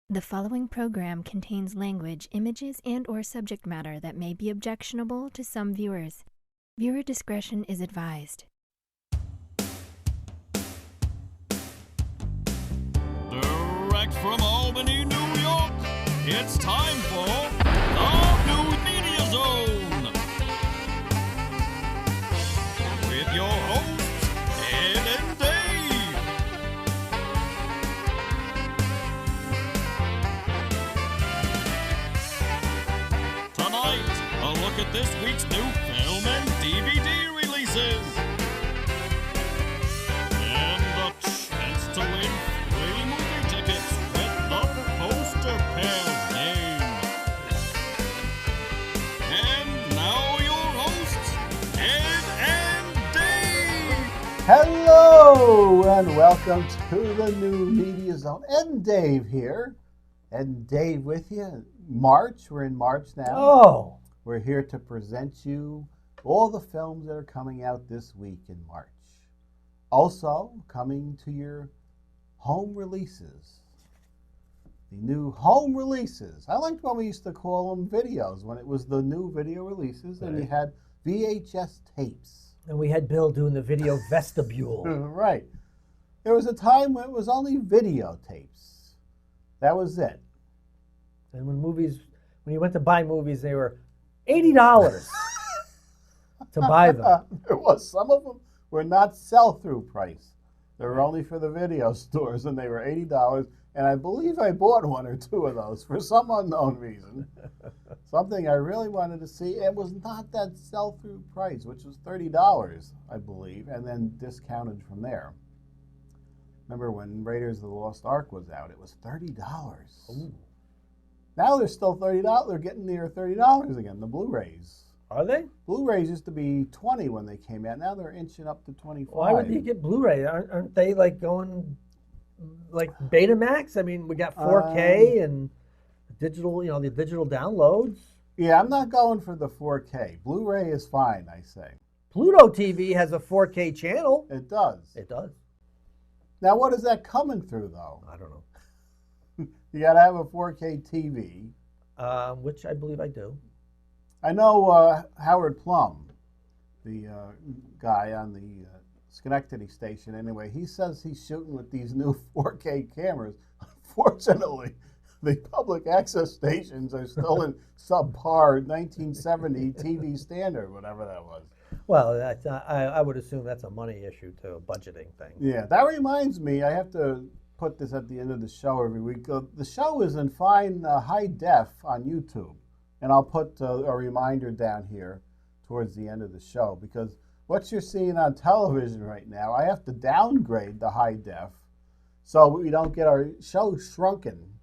The following program contains language, images, and/or subject matter that may be objectionable to some viewers. Viewer discretion is advised. Direct from Albany, New York, it's time for the New Media Zone. With your hosts, Ed and Dave. Tonight, a look at this week's new film and DVD releases. And a chance to win free movie tickets with the poster pair game. And now your hosts, Ed and Dave. Hello and welcome to the New Media Zone. Ed and Dave here. Ed and Dave with you. March, we're in March now. Oh, We're here to present you all the films that are coming out this week in March. Also, coming to your home releases. The new home releases. I liked when we used to call them videos, when it was the new video releases, and you Right. had VHS tapes. and we had Bill doing the video vestibule. Right. There was a time when it was only videotapes. That was it. And when you went to buy movies, they were $80 to buy them. There was. Some of them were not sell-through price. They were only for the video stores, and they were $80. And I believe I bought one or two of those for some unknown reason. Something I really wanted to see. It was not that sell-through price, which was $30, I believe, and then discounted from there. Remember when Raiders of the Lost Ark was out? It was $30. Ooh. Now they're still $30. They're getting near $30 again, the Blu-rays. Are they? Blu-rays used to be $20 when they came out. Now they're inching up to $25. Why would you get Blu-ray? Aren't they like going like Betamax? I mean, we got 4K and digital, the digital downloads. Yeah, I'm not going for the 4K. Blu-ray is fine, I say. Pluto TV has a 4K channel. It does. It does. Now, what is that coming through, though? I don't know. You got to have a 4K TV. Which I believe I do. I know Howard Plum, the guy on the Schenectady station, anyway, he says he's shooting with these new 4K cameras. Unfortunately, the public access stations are still in subpar 1970 TV standard, whatever that was. Well, I would assume that's a money issue too, a budgeting thing. Yeah, that reminds me, I have to put this at the end of the show every week. The show is in fine high def on YouTube, and I'll put a reminder down here towards the end of the show, because what you're seeing on television right now, I have to downgrade the high def so we don't get our show shrunken.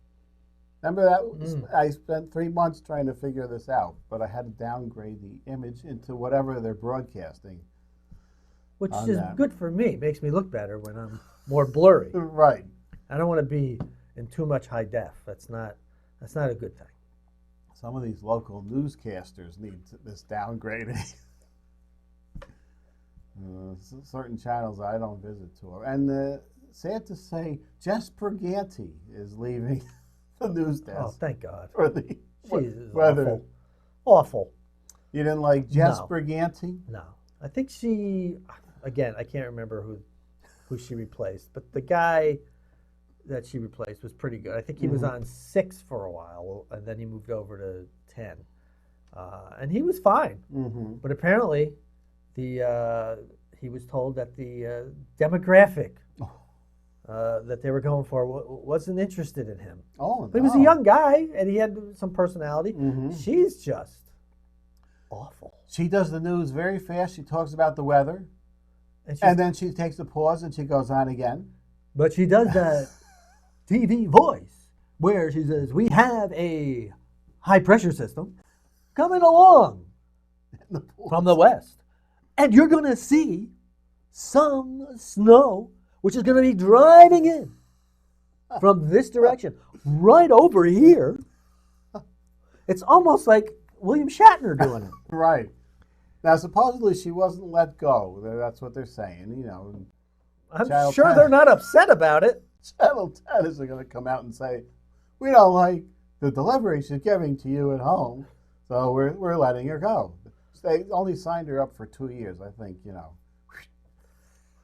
Remember that? I spent 3 months trying to figure this out, but I had to downgrade the image into whatever they're broadcasting. Which on is that. good for me. It makes me look better when I'm more blurry. Right. I don't want to be in too much high def. That's not a good thing. Some of these local newscasters need this downgrading. Certain channels I don't visit to. And sad to say, JESS Brigantì is leaving the news desk. Oh, thank God. For the Jesus, weather. awful. You didn't like JESS No. Brigantì? No. I think again, I can't remember who she replaced, but the guy that she replaced was pretty good. I think he was on 6 for a while, and then he moved over to 10. And he was fine. Mm-hmm. But apparently, he was told that the demographic that they were going for wasn't interested in him. Oh, But he was a young guy, and he had some personality. Mhm. She's just awful. She does the news very fast. She talks about the weather, And, and then she takes a pause and she goes on again. but she does that TV voice where she says, "We have a high-pressure system coming along from the west, and you're going to see some snow, which is going to be driving in from this direction, right over here." It's almost like William Shatner doing it. Right. Now, supposedly she wasn't let go. That's what they're saying, I'm Channel sure 10. they're not upset about it. Channel 10 isn't going to come out and say, we don't like the delivery she's giving to you at home, so we're letting her go. They only signed her up for 2 years, I think.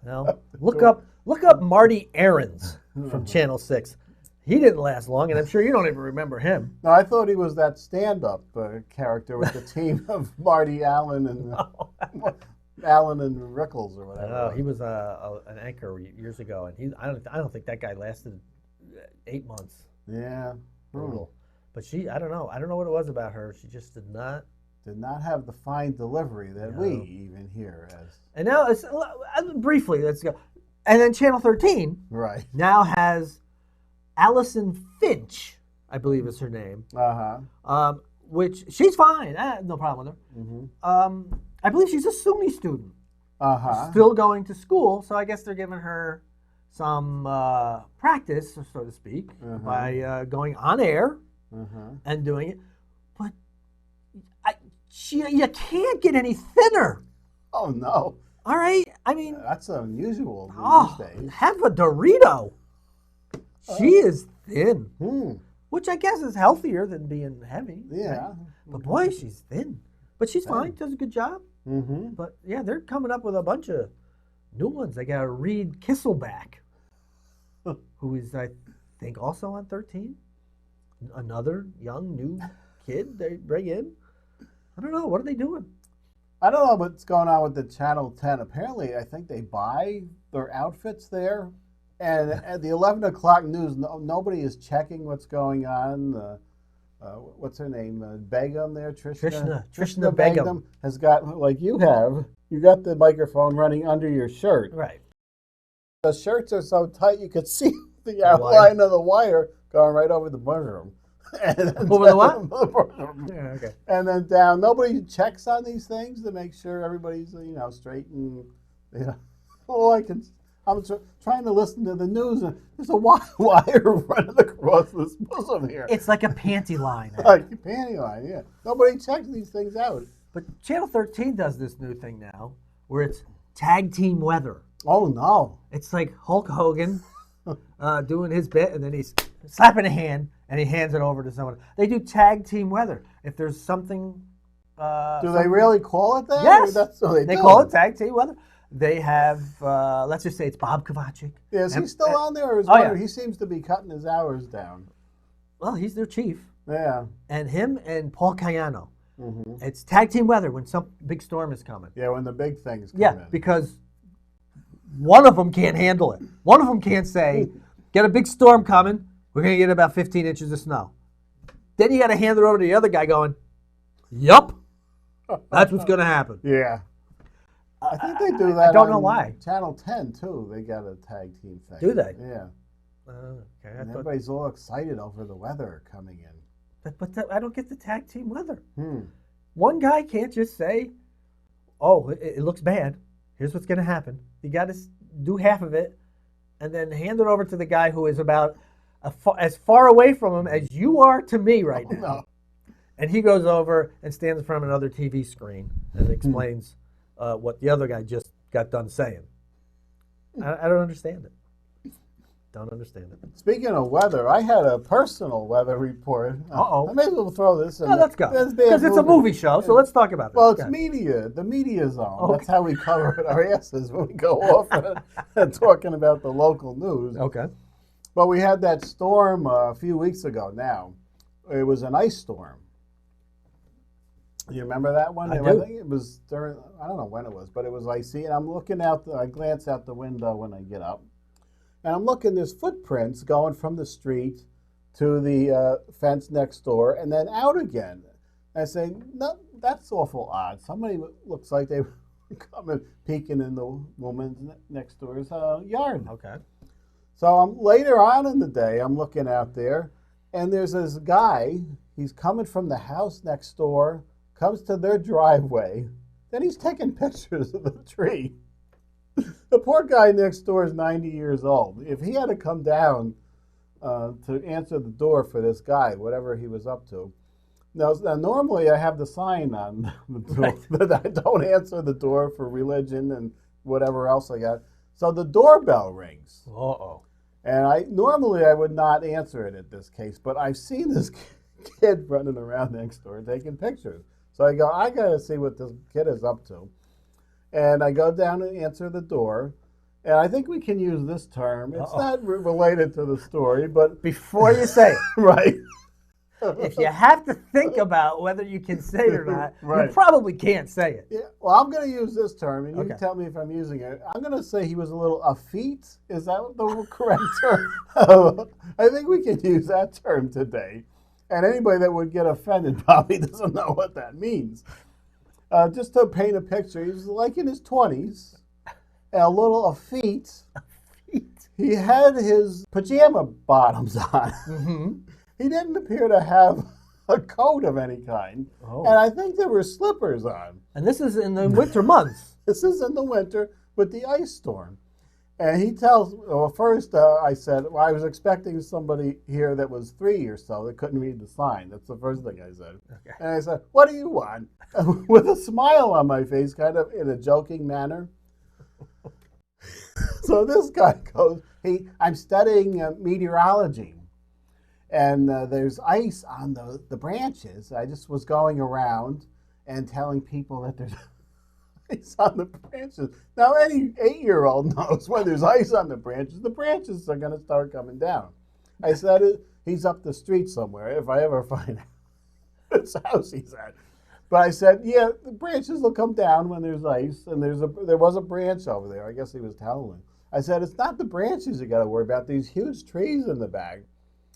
Well, look up Marty Aarons from Channel 6. He didn't last long, and I'm sure you don't even remember him. No, I thought he was that stand-up character with the team of Marty Allen and Allen and Rickles or whatever. Oh, he was an anchor years ago, and I don't think that guy lasted 8 months. Yeah, Brutal. But I don't know what it was about her. She just did not have the fine delivery that we even hear as. And now, briefly, let's go. And then Channel 13 now has Allison Finch, I believe is her name. Which she's fine. No problem with her. Mm-hmm. I believe she's a SUNY student. Still going to school, so I guess they're giving her some practice, so to speak, by going on air and doing it. But you can't get any thinner. Oh, no. All right? I mean... that's unusual these days. Have a Dorito. She is thin. Which I guess is healthier than being heavy. Yeah. Right? But boy, she's thin. But she's fine. Does a good job. Mm-hmm. But yeah, they're coming up with a bunch of new ones. They got Reed Kisselback, who is, I think, also on 13. Another young, new kid they bring in. I don't know. What are they doing? I don't know what's going on with the Channel 10. Apparently, I think they buy their outfits there. And at the 11 o'clock news, nobody is checking what's going on. What's her name? Begum there? Trishna Begum has got, like you have, you got the microphone running under your shirt. Right. The shirts are so tight you could see the outline of the wire going right over the mushroom. Over the what? Yeah, okay. And then down. Nobody checks on these things to make sure everybody's straight and I'm trying to listen to the news and there's a wire running across this bosom here. It's like a panty line. Like a panty line, yeah. Nobody checks these things out. But Channel 13 does this new thing now where it's tag team weather. Oh, no. It's like Hulk Hogan doing his bit, and then he's slapping a hand, and he hands it over to someone. They do tag team weather. If there's something... do they really call it that? Yes. That's what they call it tag team weather. They have, let's just say it's Bob Kovacic. Yeah, is he still on there? Or he seems to be cutting his hours down. Well, he's their chief. Yeah. And him and Paul Cayano. Mm-hmm. It's tag team weather when some big storm is coming. Yeah, when the big things come in. Yeah, because one of them can't handle it. One of them can't say, get a big storm coming, we're going to get about 15 inches of snow. Then you got to hand it over to the other guy going, yup, that's what's going to happen. Yeah. I think they do that. I don't know why. Channel 10, too, they got a tag team thing. Do they? Yeah. Okay. And everybody's all excited over the weather coming in. But I don't get the tag team weather. One guy can't just say, oh, it looks bad. Here's what's going to happen. You got to do half of it and then hand it over to the guy who is about as far away from him as you are to me right now. No. And he goes over and stands in front of another TV screen and explains what the other guy just got done saying. I don't understand it. Don't understand it. Speaking of weather, I had a personal weather report. I may as well throw this in. No, let's go. Because it's a movie show, so let's talk about it. Well, it's media, the media zone. Okay. That's how we cover it our asses when we go off and talking about the local news. Okay. But we had that storm a few weeks ago now. It was an ice storm. You remember that one? I do. I think it was during, I don't know when it was, but it was icy. And I'm looking out, I glance out the window when I get up. And I'm looking, there's footprints going from the street to the fence next door and then out again. And I say, no, that's awful odd. Somebody looks like they were coming, peeking in the woman's next door's yard. Okay. So later on in the day, I'm looking out there, and there's this guy. He's coming from the house next door, comes to their driveway. Then he's taking pictures of the tree. The poor guy next door is 90 years old. If he had to come down to answer the door for this guy, whatever he was up to. Now normally I have the sign on the door that I don't answer the door for religion and whatever else I got. So the doorbell rings. Uh-oh. And normally I would not answer it at this case, but I've seen this kid running around next door taking pictures. So I go, I got to see what this kid is up to. And I go down and answer the door. And I think we can use this term. It's not related to the story, but... Before you say it. Right. If you have to think about whether you can say it or not, Right. you probably can't say it. Yeah, well, I'm going to use this term, and you Okay. tell me if I'm using it. I'm going to say he was a little effete. Is that the correct term? I think we can use that term today. And anybody that would get offended probably doesn't know what that means. Just to paint a picture, he was like in his 20s, and a little effete. He had his pajama bottoms on. Mm-hmm. He didn't appear to have a coat of any kind. Oh. And I think there were slippers on. And this is in the winter months. This is in the winter with the ice storm. And he tells, well, first I said, well, I was expecting somebody here that was 3 or so that couldn't read the sign. That's the first thing I said. Okay. And I said, what do you want? With a smile on my face, kind of in a joking manner. So this guy goes, I'm studying meteorology. And there's ice on the branches. I just was going around and telling people that there's ice on the branches. Now, any 8-year-old knows when there's ice on the branches are going to start coming down. I said, he's up the street somewhere, if I ever find out his house he's at. But I said, yeah, the branches will come down when there's ice, and there was a branch over there. I guess he was telling me. I said, it's not the branches you got to worry about. These huge trees in the back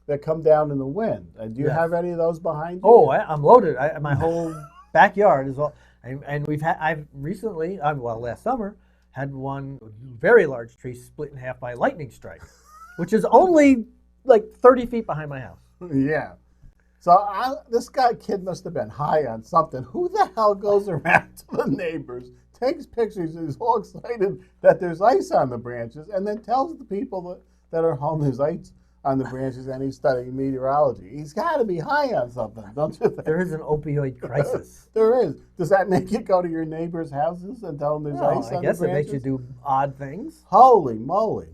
that come down in the wind. Do you have any of those behind you? Oh, I'm loaded. My whole backyard is all, and I've recently, last summer, had one very large tree split in half by a lightning strike, which is only like 30 feet behind my house. Yeah. So this kid must have been high on something. Who the hell goes around to the neighbors, takes pictures, and is all excited that there's ice on the branches, and then tells the people that are home there's ice on the branches, and he's studying meteorology. He's got to be high on something, don't you think? There is an opioid crisis. There is. Does that make you go to your neighbors' houses and tell them there's ice on the branches? I guess it makes you do odd things. Holy moly.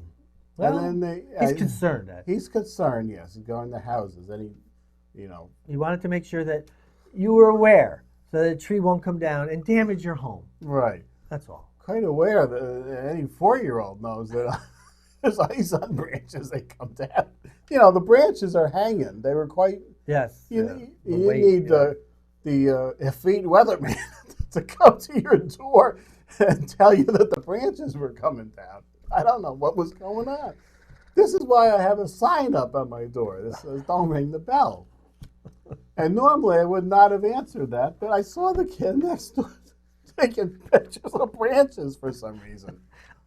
Well, and then he's concerned. He's concerned, yes. He's going to houses, and he wanted to make sure that you were aware so that a tree won't come down and damage your home. Right. That's all. Quite aware that any 4-year-old knows that there's ice on branches, they come down. The branches are hanging. They were quite... Yes. You need the effete weatherman to come to your door and tell you that the branches were coming down. I don't know what was going on. This is why I have a sign up on my door. This says, don't ring the bell. And normally I would not have answered that, but I saw the kid next door taking pictures of branches for some reason.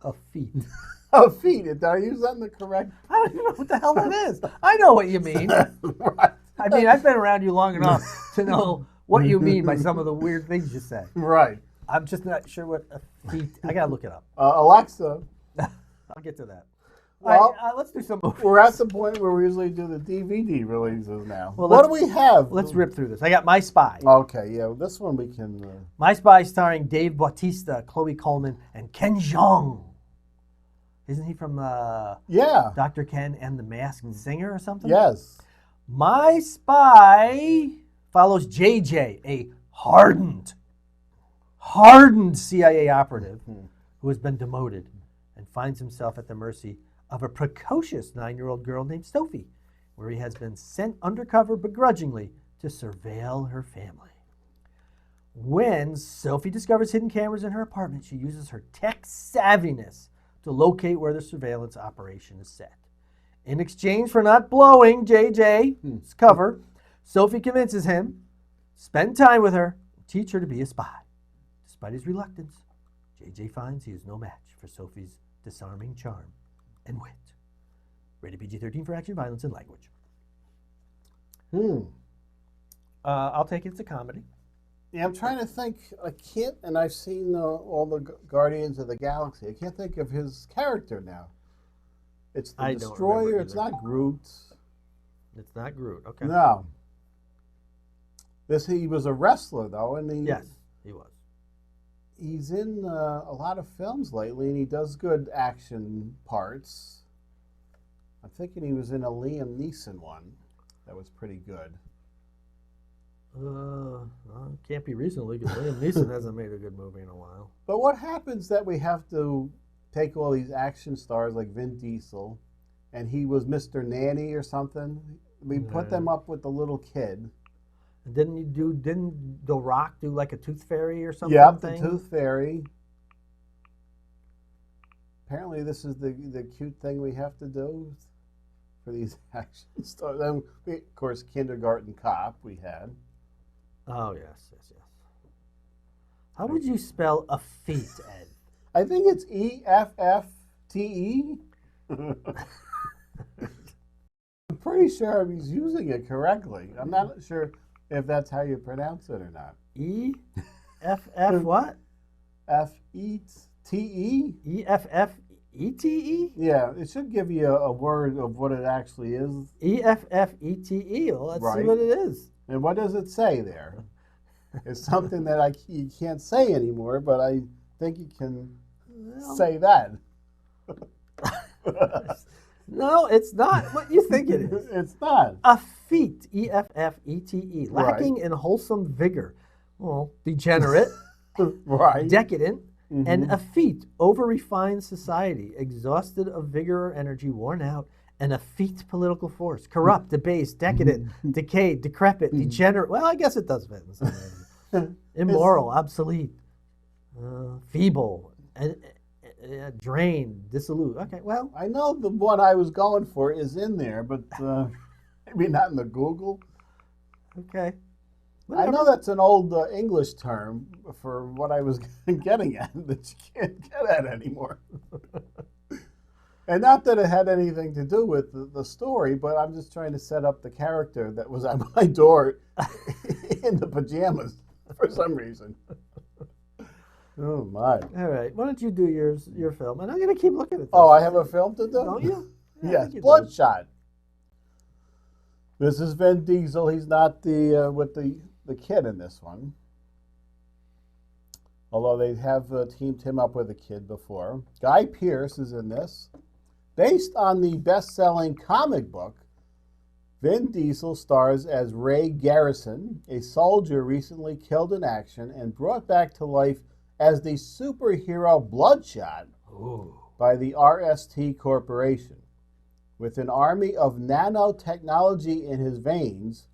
Effete. Effete. Did I use that in the correct? I don't even know what the hell that is. I know what you mean. Right. I mean, I've been around you long enough to know what you mean by some of the weird things you say. Right. I'm just not sure what effete. I gotta look it up. Alexa. I'll get to that. Well, all right, let's do some movies. We're at the point where we usually do the DVD releases now. Well, what do we have? Let's rip through this. I got My Spy. Okay, yeah, this one we can... My Spy starring Dave Bautista, Chloe Coleman, and Ken Jeong. Isn't he from Dr. Ken and the Masked Singer or something? Yes. My Spy follows JJ, a hardened CIA operative who has been demoted and finds himself at the mercy of a precocious 9-year-old girl named Sophie, where he has been sent undercover begrudgingly to surveil her family. When Sophie discovers hidden cameras in her apartment, she uses her tech savviness to locate where the surveillance operation is set. In exchange for not blowing JJ's cover, Sophie convinces him to spend time with her and teach her to be a spy. Despite his reluctance, JJ finds he is no match for Sophie's disarming charm and wit. Rated PG-13 for action, violence, and language. I'll take it. It's a comedy. Yeah, I'm trying to think. I can't, and I've seen all the Guardians of the Galaxy. I can't think of his character now. It's the Destroyer. It's not Groot. It's not Groot. Okay. No. He was a wrestler though, and yes, he was. He's in a lot of films lately, and he does good action parts. I'm thinking he was in a Liam Neeson one that was pretty good. Well, it can't be recently because Liam Neeson hasn't made a good movie in a while. But what happens that we have to take all these action stars like Vin Diesel, and he was Mr. Nanny or something? We put them up with the little kid. Didn't The Rock do like a Tooth Fairy or something? Yep, the Tooth Fairy. Apparently this is the cute thing we have to do for these action stars. Then, of course, Kindergarten Cop we had. Oh, yes. How would you spell a feet, Ed? I think it's E-F-F-T-E. I'm pretty sure he's using it correctly. I'm not sure if that's how you pronounce it or not. E-F-F what? F-E-T-E? E-F-F-E-T-E? Yeah, it should give you a word of what it actually is. E-F-F-E-T-E. Well, let's see what it is. And what does it say there? It's something that you can't say anymore, but I think you can say that. No, it's not what you think it is. It's not. Effete, E-F-F-E-T-E, lacking in wholesome vigor. Well, degenerate, right. decadent, and effete, over-refined society, exhausted of vigor or energy, worn out, an effete political force, corrupt, debased, decadent, decayed, decrepit, degenerate. Well, I guess it does fit in some way. Immoral, obsolete, feeble, drained, dissolute. Okay, well. I know the one I was going for is in there, but maybe not in the Google. Okay. Whatever. I know that's an old English term for what I was getting at that you can't get at anymore. And not that it had anything to do with the story, but I'm just trying to set up the character that was at my door in the pajamas for some reason. Oh, my. All right. Why don't you do your film? And I'm going to keep looking at this. Oh, I have a film to do? Don't you? Yes, Bloodshot. This is Vin Diesel. He's not with the kid in this one. Although they have teamed him up with a kid before. Guy Pearce is in this. Based on the best-selling comic book, Vin Diesel stars as Ray Garrison, a soldier recently killed in action and brought back to life as the superhero Bloodshot by the RST Corporation. With an army of nanotechnology in his veins,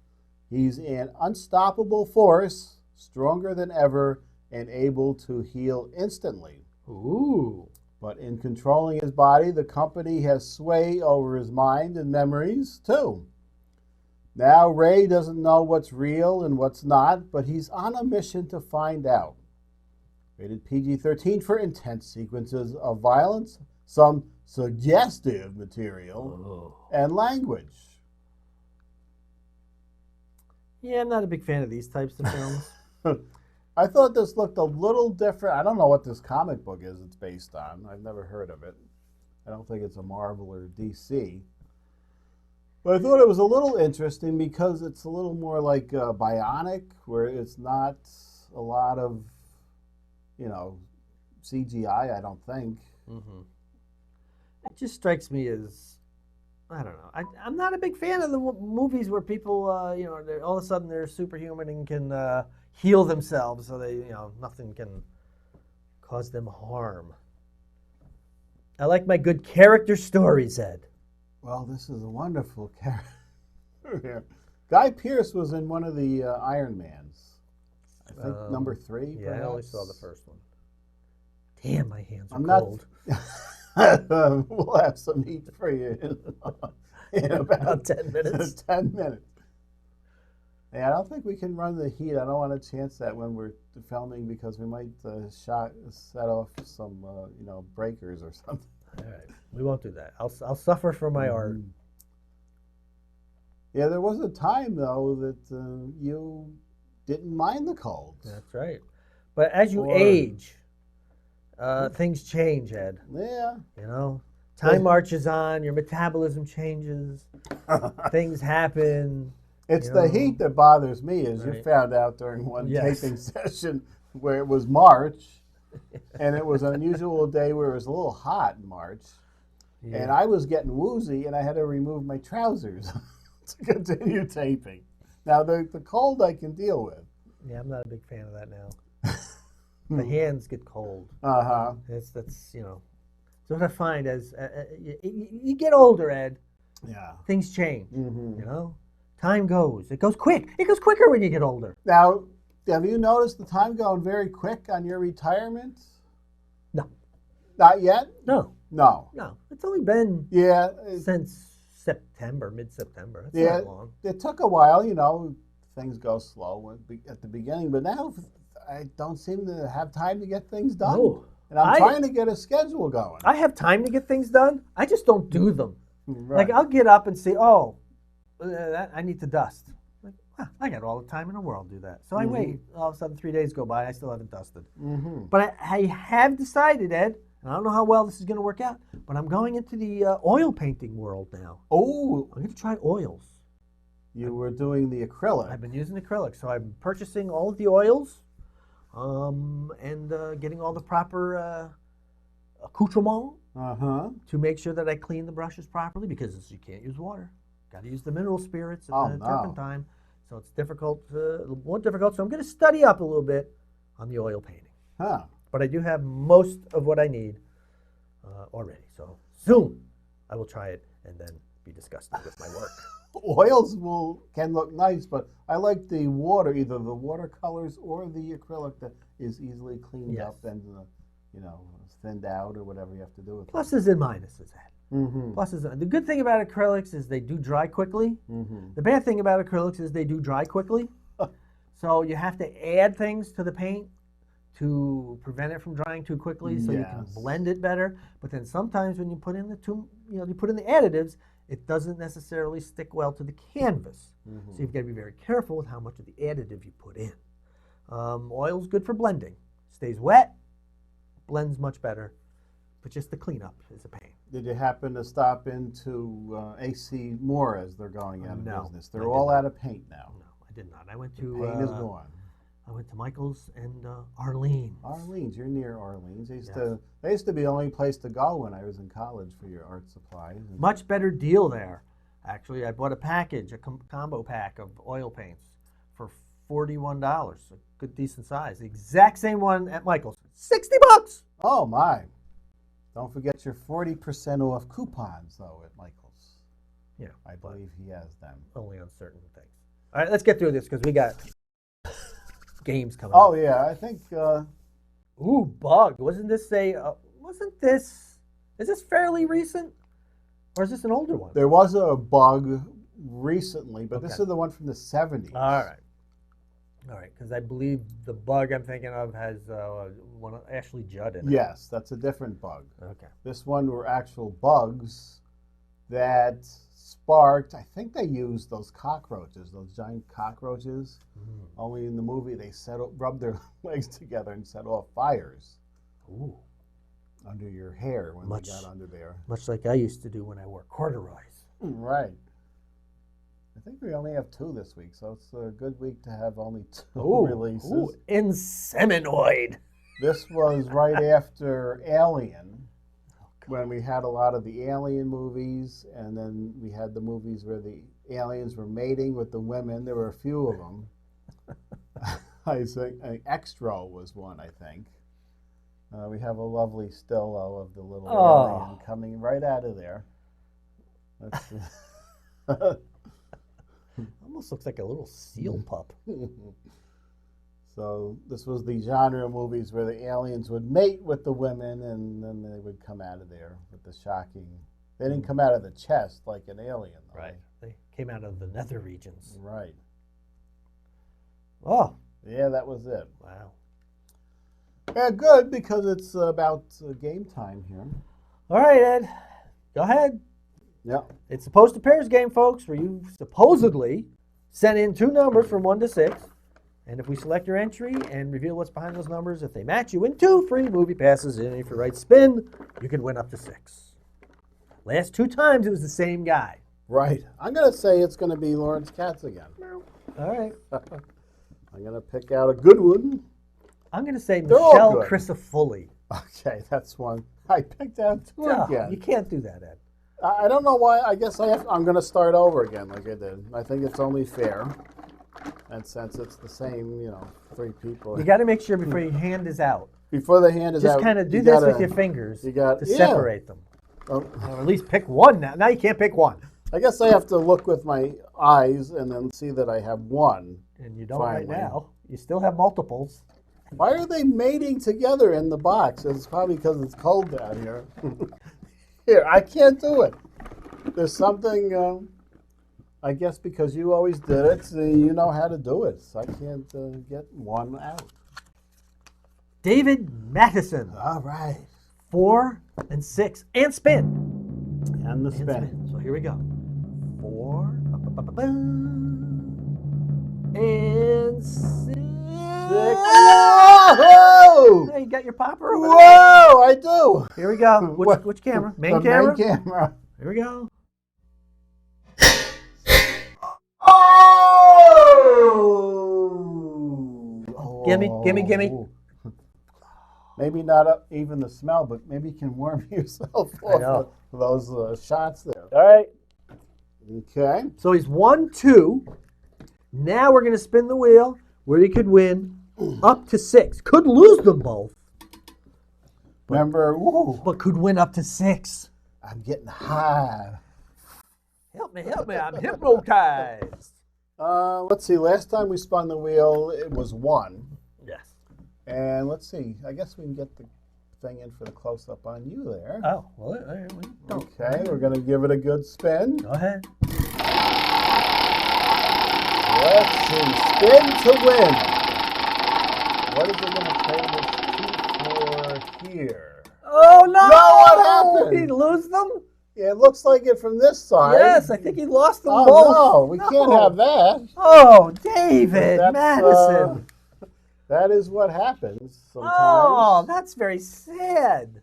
he's an unstoppable force, stronger than ever, and able to heal instantly. But in controlling his body, the company has sway over his mind and memories, too. Now, Ray doesn't know what's real and what's not, but he's on a mission to find out. Rated PG-13 for intense sequences of violence, some suggestive material, and language. Yeah, I'm not a big fan of these types of films. I thought this looked a little different. I don't know what this comic book is it's based on. I've never heard of it. I don't think it's a Marvel or DC. But I thought it was a little interesting because it's a little more like Bionic, where it's not a lot of, CGI, I don't think. It just strikes me as, I don't know. I'm not a big fan of the movies where people, all of a sudden they're superhuman and can heal themselves so they, nothing can cause them harm. I like my good character stories, Ed. Well, this is a wonderful character. Guy Pearce was in one of the Iron Mans. I think number 3, Yeah, perhaps? I only saw the first one. Damn, my hands are cold. We'll have some heat for you in about 10 minutes. 10 minutes. Yeah, I don't think we can run the heat. I don't want to chance that when we're filming because we might set off some, breakers or something. All right, we won't do that. I'll suffer for my art. Yeah, there was a time though that you didn't mind the cold. That's right. But as you age, things change, Ed. Yeah. Time marches on. Your metabolism changes. Things happen. It's the heat that bothers me, as you found out during one taping session where it was March, and it was an unusual day where it was a little hot in March. And I was getting woozy, and I had to remove my trousers to continue taping. Now, the cold I can deal with. Yeah, I'm not a big fan of that now. The hands get cold. Uh-huh. That's So what I find as you get older, Ed, Yeah. things change. Mm-hmm. Time goes. It goes quick. It goes quicker when you get older. Now, have you noticed the time going very quick on your retirement? No. Not yet? No. No. It's only been since September, mid-September. It's not long. It took a while, things go slow at the beginning, but now I don't seem to have time to get things done. No. And I'm trying to get a schedule going. I have time to get things done. I just don't do them. Right. Like, I'll get up and say, I need to dust. Like, I got all the time in the world to do that. So I wait. All of a sudden, 3 days go by, I still haven't dusted. But I have decided, Ed, and I don't know how well this is going to work out, but I'm going into the oil painting world now. Oh. I'm going to try oils. You were doing the acrylic. I've been using acrylic, so I'm purchasing all of the oils and getting all the proper accoutrement to make sure that I clean the brushes properly, because you can't use water. Got to use the mineral spirits and the turpentine. So it's difficult, a little more difficult. So I'm going to study up a little bit on the oil painting. But I do have most of what I need already. So soon I will try it and then be disgusted with my work. Oils can look nice, but I like the water, either the watercolors or the acrylic that is easily cleaned up and thinned out or whatever you have to do with it. Pluses and minuses, Ed. Pluses. The good thing about acrylics is they do dry quickly. The bad thing about acrylics is they do dry quickly. So you have to add things to the paint to prevent it from drying too quickly, so you can blend it better. But then sometimes when you put in you put in the additives, it doesn't necessarily stick well to the canvas. So you've got to be very careful with how much of the additive you put in. Oil's good for blending. Stays wet, blends much better, but just the cleanup is a pain. Did you happen to stop into AC Moore as they're going out of business? They're all out of paint now. No, I did not. I went to paint is gone. I went to Michael's and Arlene's. Arlene's, you're near Arlene's. They used to be the only place to go when I was in college for your art supplies. Much better deal there. Actually, I bought a package, a combo pack of oil paints for $41. A good, decent size. The exact same one at Michael's. $60. Oh my! Don't forget your 40% off coupons though at Michael's. Yeah, I believe he has them. Only on certain things. All right, let's get through this because we got games coming up. Oh, yeah, I think... bug. Wasn't this is this fairly recent? Or is this an older one? There was a bug recently, but this is the one from the 70s. All right, because I believe the bug I'm thinking of has one of Ashley Judd in it. Yes, that's a different bug. Okay. This one were actual bugs that sparked, I think they used those cockroaches, those giant cockroaches. Only in the movie they rubbed their legs together and set off fires under your hair when they got under there. Much like I used to do when I wore corduroys. Right. I think we only have 2 this week, so it's a good week to have only 2 releases. INSEMINOID. This was right after Alien, when we had a lot of the Alien movies, and then we had the movies where the aliens were mating with the women. There were a few of them. I think Extra was one, I think. We have a lovely still of the little alien coming right out of there. Almost looks like a little seal pup. So this was the genre of movies where the aliens would mate with the women, and then they would come out of there with the shocking... They didn't come out of the chest like an alien, though. Right. They came out of the nether regions. Right. Oh. Yeah, that was it. Wow. Yeah, good, because it's about game time here. All right, Ed. Go ahead. Yeah. It's the Post to Pairs game, folks, where you supposedly send in 2 numbers from 1 to 6. And if we select your entry and reveal what's behind those numbers, if they match, you win 2 free movie passes. And if you right spin, you can win up to 6. Last 2 times, it was the same guy. Right. I'm going to say it's going to be Lawrence Katz again. All right. I'm going to pick out a good one. I'm going to say Michelle Crisafulli. Okay, that's one. I picked out 2 No, again. you can't do that, Ed. I don't know why. I guess I'm going to start over again like I did. I think it's only fair. And since it's the same, 3 people. You got to make sure before your hand is out. Before the hand is out. Just kind of do this with your fingers to separate them. Oh. Or at least pick one now. Now you can't pick one. I guess I have to look with my eyes and then see that I have one. And you don't finally. right now. You still have multiples. Why are they mating together in the box? It's probably because it's cold down here. Here, I can't do it. There's something, I guess because you always did it, so you know how to do it. So I can't get one out. David Matheson. All right. 4 and 6. And spin. And the spin. So here we go. 4. And 6. Whoa! Hey, you got your popper over there? Whoa, I do. Here we go. Which camera? Main The camera? main camera. Here we go. Oh! Gimme. Maybe not even the smell, but maybe you can warm yourself off with those shots there. All right. Okay. So he's 1, 2. Now we're going to spin the wheel where he could win up to 6. Could lose them both, Remember, but could win up to 6. I'm getting high. Help me. I'm hypnotized. Let's see. Last time we spun the wheel, it was 1. Yes. And let's see. I guess we can get the thing in for the close-up on you there. Oh, well, we don't. Okay, we're going to give it a good spin. Go ahead. Let's see. Spin to win. What is it going to trade this 2 for here? Oh, no! No, what happened? Did he lose them? Yeah, it looks like it from this side. Yes, I think he lost them Oh, both. no, we can't have that. Oh, David Madison. That is what happens sometimes. Oh, that's very sad.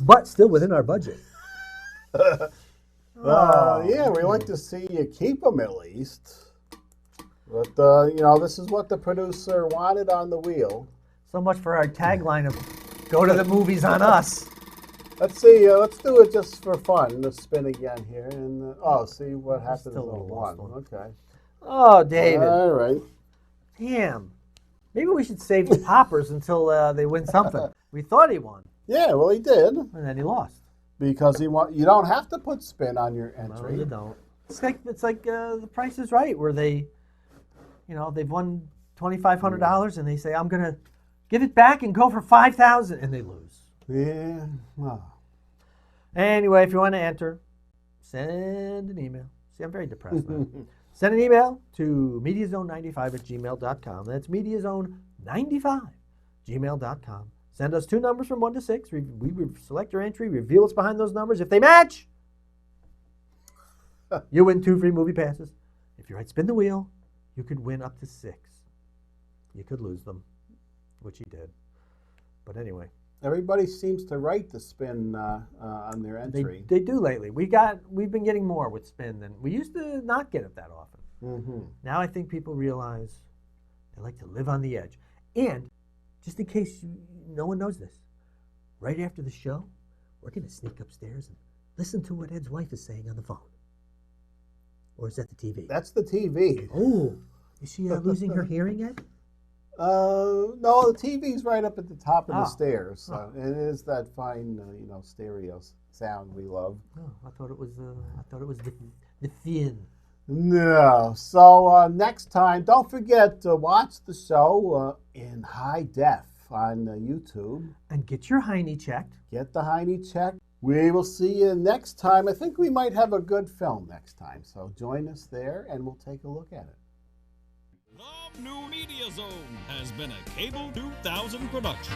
But still within our budget. Yeah, we like to see you keep them at least. But, this is what the producer wanted on the wheel. So much for our tagline of go to the movies on us. Let's see, let's do it just for fun. Let's spin again here. And see what happens Still a on lost 1. one. Okay. Oh, David. All right. Damn. Maybe we should save the poppers until they win something. We thought he won, Yeah, well, he did. and then he lost. Because you don't have to put spin on your No, entry. you don't. It's like The Price is Right, where they've won $2,500, and they say, I'm going to give it back and go for $5,000, and they lose. Yeah. Oh. Anyway, if you want to enter, send an email. See, I'm very depressed now. Send an email to mediazone95@gmail.com. That's mediazone95@gmail.com. Send us 2 numbers from 1 to 6. We select your entry, reveal what's behind those numbers. If they match, you win 2 free movie passes. If you write spin the wheel, you could win up to 6. You could lose them, which he did. But anyway. Everybody seems to write the spin on their entry. They do lately. We've been getting more with spin than we used to not get it that often. Mm-hmm. Now I think people realize they like to live on the edge. And just in case no one knows this, right after the show, we're going to sneak upstairs and listen to what Ed's wife is saying on the phone. Or is that the TV? That's the TV. Oh, is she losing her hearing, Ed? No, the TV's right up at the top of the Oh. stairs. So it is that fine, stereo sound we love. Oh, I thought it was the thin. No. So next time, don't forget to watch the show in high def on YouTube. And get your hiney checked. Get the hiney checked. We will see you next time. I think we might have a good film next time. So join us there, and we'll take a look at it. The New Media Zone has been a Cable 2000 production.